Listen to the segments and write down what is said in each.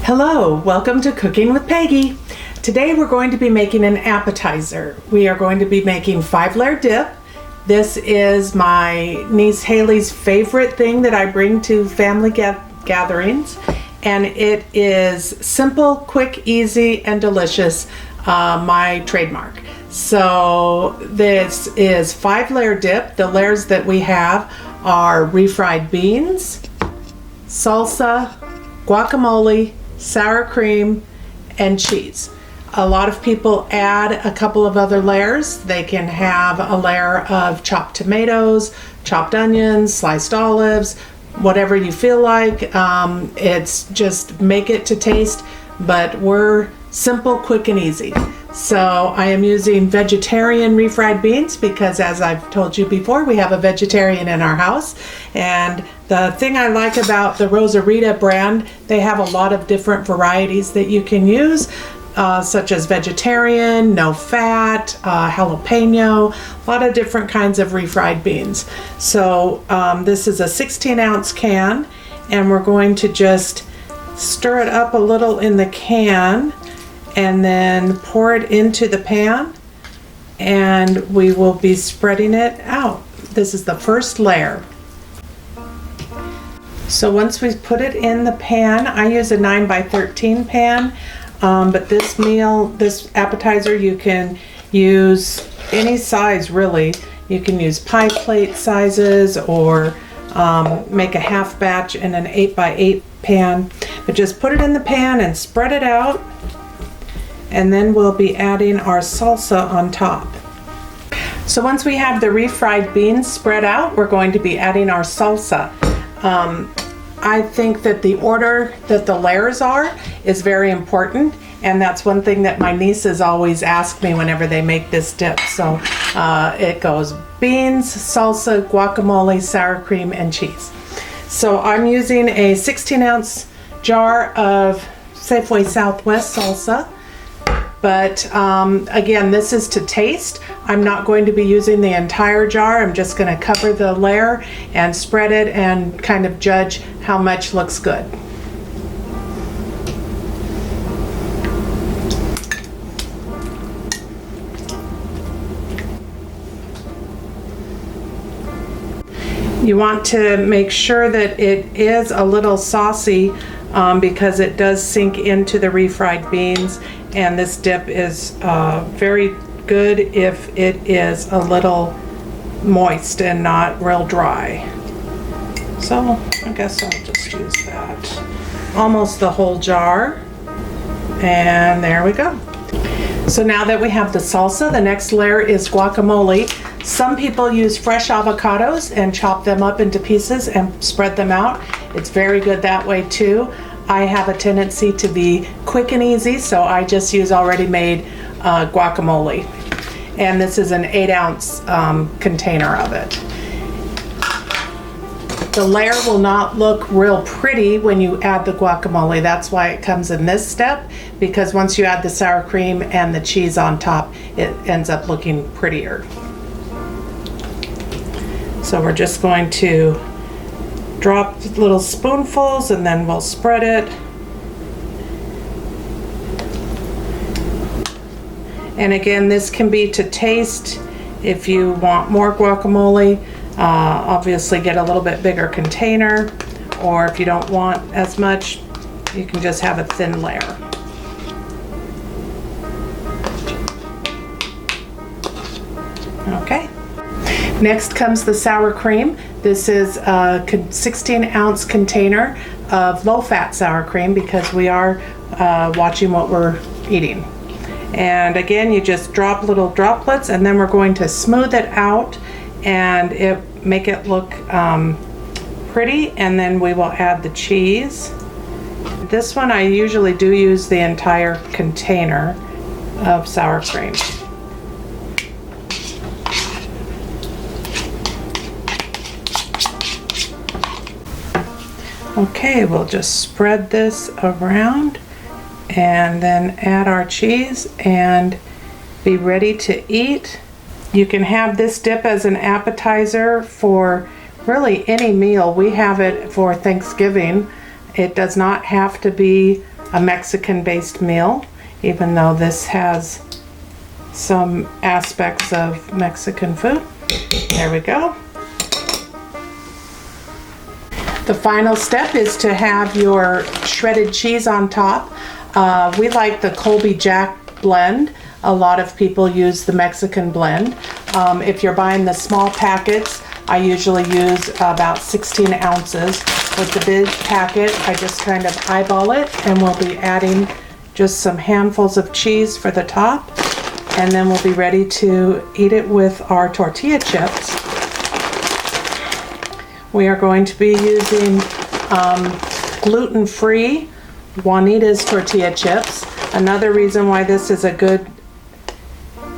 Hello, welcome to Cooking with Peggy. Today we're going to be making an appetizer. We are going to be making 5-layer dip. This is my niece Haley's favorite thing that I bring to family gatherings, and it is simple, quick, easy, and delicious, my trademark. So this is 5-layer dip. The layers that we have are refried beans, salsa, guacamole, sour cream, and cheese. A lot of people add a couple of other layers. They can have a layer of chopped tomatoes, chopped onions, sliced olives, whatever you feel like. It's just make it to taste, but we're simple, quick, and easy. So I am using vegetarian refried beans because, as I've told you before, we have a vegetarian in our house. And the thing I like about the Rosarita brand, they have a lot of different varieties that you can use, such as vegetarian, no fat, jalapeno, a lot of different kinds of refried beans. So this is a 16-ounce can, and we're going to just stir it up a little in the can and then pour it into the pan, and we will be spreading it out. This is the first layer. So once we put it in the pan, I use a 9x13 pan, but this appetizer, you can use any size really. You can use pie plate sizes or make a half batch in an 8x8 pan, but just put it in the pan and spread it out. And then we'll be adding our salsa on top. So once we have the refried beans spread out, we're going to be adding our salsa. I think that the order that the layers are is very important, and that's one thing that my nieces always ask me whenever they make this dip. So it goes beans, salsa, guacamole, sour cream, and cheese. So I'm using a 16-ounce jar of Safeway Southwest salsa. But again, this is to taste. I'm not going to be using the entire jar. I'm just going to cover the layer and spread it and kind of judge how much looks good. You want to make sure that it is a little saucy because it does sink into the refried beans. And this dip is very good if it is a little moist and not real dry. So I guess I'll just use that. Almost the whole jar. And there we go. So now that we have the salsa, the next layer is guacamole. Some people use fresh avocados and chop them up into pieces and spread them out. It's very good that way too. I have a tendency to be quick and easy, so I just use already made guacamole. And this is an 8-ounce container of it. The layer will not look real pretty when you add the guacamole. That's why it comes in this step, because once you add the sour cream and the cheese on top, it ends up looking prettier. So we're just going to drop little spoonfuls and then we'll spread it. And again, this can be to taste. If you want more guacamole, obviously get a little bit bigger container, or if you don't want as much, you can just have a thin layer. Okay. Next comes the sour cream. This is a 16-ounce container of low-fat sour cream because we are watching what we're eating. And again, you just drop little droplets, and then we're going to smooth it out and make it look pretty, and then we will add the cheese. This one I usually do use the entire container of sour cream. Okay, we'll just spread this around and then add our cheese and be ready to eat. You can have this dip as an appetizer for really any meal. We have it for Thanksgiving. It does not have to be a Mexican-based meal, even though this has some aspects of Mexican food. There we go. The final step is to have your shredded cheese on top. We like the Colby Jack blend. A lot of people use the Mexican blend. If you're buying the small packets, I usually use about 16 ounces. With the big packet, I just kind of eyeball it, and we'll be adding just some handfuls of cheese for the top, and then we'll be ready to eat it with our tortilla chips. We are going to be using gluten-free Juanita's tortilla chips. Another reason why this is a good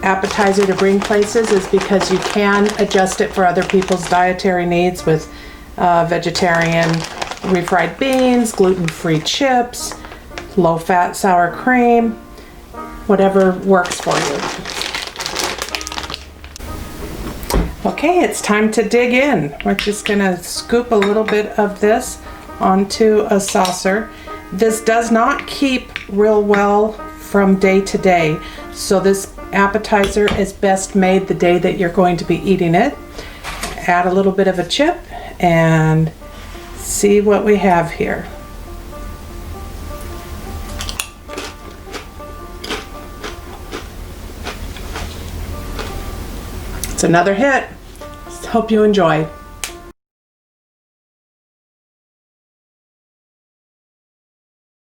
appetizer to bring places is because you can adjust it for other people's dietary needs with vegetarian refried beans, gluten-free chips, low-fat sour cream, whatever works for you. Okay, it's time to dig in. We're just gonna scoop a little bit of this onto a saucer. This does not keep real well from day to day, so this appetizer is best made the day that you're going to be eating it. Add a little bit of a chip and see what we have here. It's another hit. Hope you enjoy.